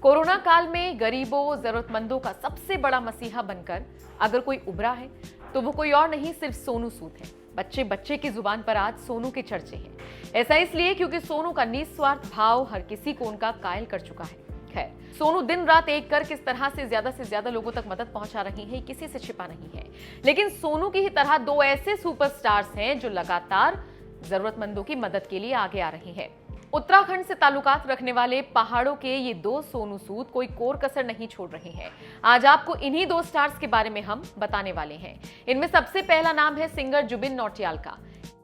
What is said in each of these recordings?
Corona काल में गरीबों, जरूरतमंदों का सबसे बड़ा मसीहा बनकर अगर कोई उभरा है तो वो कोई और नहीं, सिर्फ सोनू सूद है। बच्चे बच्चे की जुबान पर आज सोनू के चर्चे हैं। ऐसा इसलिए क्योंकि सोनू का निस्वार्थ भाव हर किसी को उनका कायल कर चुका है। खैर, सोनू दिन रात एक कर किस तरह से ज्यादा लोगों तक मदद पहुंचा रही है, किसी से छिपा नहीं है। लेकिन सोनू की ही तरह दो ऐसे सुपरस्टार्स हैं जो लगातार जरूरतमंदों की मदद के लिए आगे आ रहे हैं। उत्तराखंड से ताल्लुकात रखने वाले पहाड़ों के ये दो सोनू सूद कोई कोर कसर नहीं छोड़ रहे हैं। आज आपको इन्हीं दो स्टार्स के बारे में हम बताने वाले हैं। इनमें सबसे पहला नाम है सिंगर जुबिन नौटियाल का।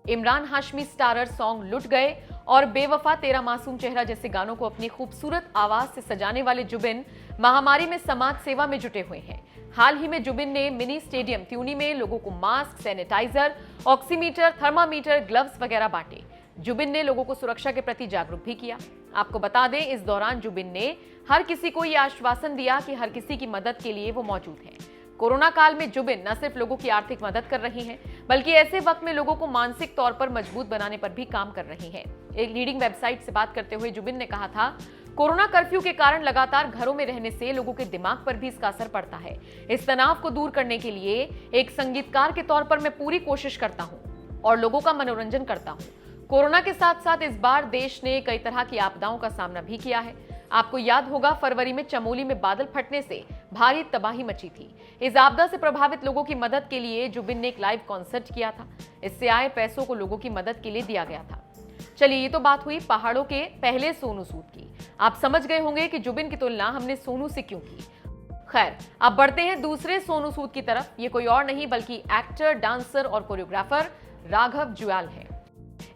इमरान हाशमी स्टारर सॉन्ग लुट गए और बेवफा तेरा मासूम चेहरा जैसे गानों को अपनी खूबसूरत आवाज से सजाने वाले जुबिन महामारी में समाज सेवा में जुटे हुए हैं। हाल ही में जुबिन ने मिनी स्टेडियम त्यूनी में लोगों को mask, sanitiser, oximeter, thermometer, gloves वगैरह बांटे। जुबिन ने लोगों को सुरक्षा के प्रति जागरूक भी किया। आपको बता दें, इस दौरान जुबिन ने हर किसी को यह आश्वासन दिया कि हर किसी की मदद के लिए वो मौजूद हैं। कोरोना काल में जुबिन न सिर्फ लोगों की आर्थिक मदद कर रही हैं, बल्कि ऐसे वक्त में लोगों को मानसिक तौर पर मजबूत बनाने पर भी काम कर रही हैं। एक लीडिंग वेबसाइट से बात करते हुए जुबिन ने कहा था, कोरोना कर्फ्यू के कारण लगातार घरों में रहने से लोगों के दिमाग पर भी इसका असर पड़ता है। इस तनाव को दूर करने के लिए एक संगीतकार के तौर पर मैं पूरी कोशिश करता हूँ और लोगों का मनोरंजन करता हूँ। कोरोना के साथ साथ इस बार देश ने कई तरह की आपदाओं का सामना भी किया है। आपको याद होगा, फरवरी में चमोली में बादल फटने से भारी तबाही मची थी। इस आपदा से प्रभावित लोगों की मदद के लिए जुबिन ने एक लाइव कॉन्सर्ट किया था। इससे आए पैसों को लोगों की मदद के लिए दिया गया था। चलिए, ये तो बात हुई पहाड़ों के पहले सोनू सूद की। आप समझ गए होंगे कि जुबिन की तुलना हमने सोनू से क्यों की। खैर, अब बढ़ते हैं दूसरे सोनू सूद की तरफ। ये कोई और नहीं बल्कि एक्टर, डांसर और कोरियोग्राफर राघव जुयाल है।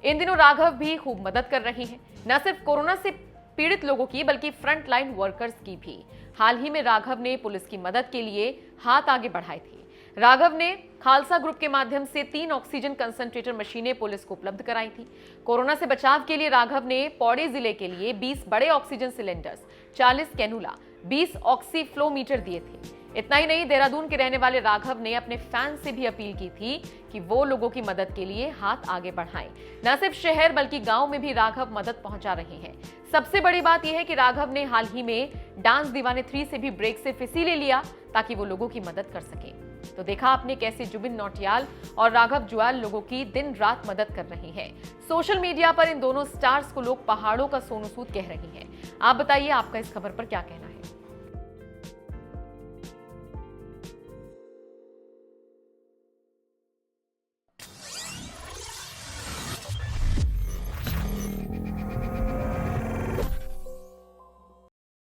इन दिनों राघव भी खूब मदद कर रहे हैं, न सिर्फ कोरोना से पीड़ित लोगों की बल्कि फ्रंट लाइन वर्कर्स की भी। हाल ही में राघव ने पुलिस की मदद के लिए हाथ आगे बढ़ाए थे। राघव ने खालसा ग्रुप के माध्यम से 3 ऑक्सीजन कंसंट्रेटर मशीनें पुलिस को उपलब्ध कराई थी। कोरोना से बचाव के लिए राघव ने पौड़ी जिले के लिए 20 बड़े ऑक्सीजन सिलेंडर्स, 40 कैनुला, 20 ऑक्सीफ्लोमीटर दिए थे। इतना ही नहीं, देहरादून के रहने वाले राघव ने अपने फैंस से भी अपील की थी कि वो लोगों की मदद के लिए हाथ आगे बढ़ाएं। न सिर्फ शहर बल्कि गांव में भी राघव मदद पहुंचा रहे हैं। सबसे बड़ी बात यह है कि राघव ने हाल ही में डांस दीवाने 3 से भी ब्रेक सिर्फ इसीलिए लिया ताकि वो लोगों की मदद कर सके। तो देखा आपने कैसे जुबिन नौटियाल और राघव जुयाल लोगों की दिन रात मदद कर रहे हैं। सोशल मीडिया पर इन दोनों स्टार्स को लोग पहाड़ों का सोनू सूद कह रहे हैं। आप बताइए, आपका इस खबर पर क्या कहना है।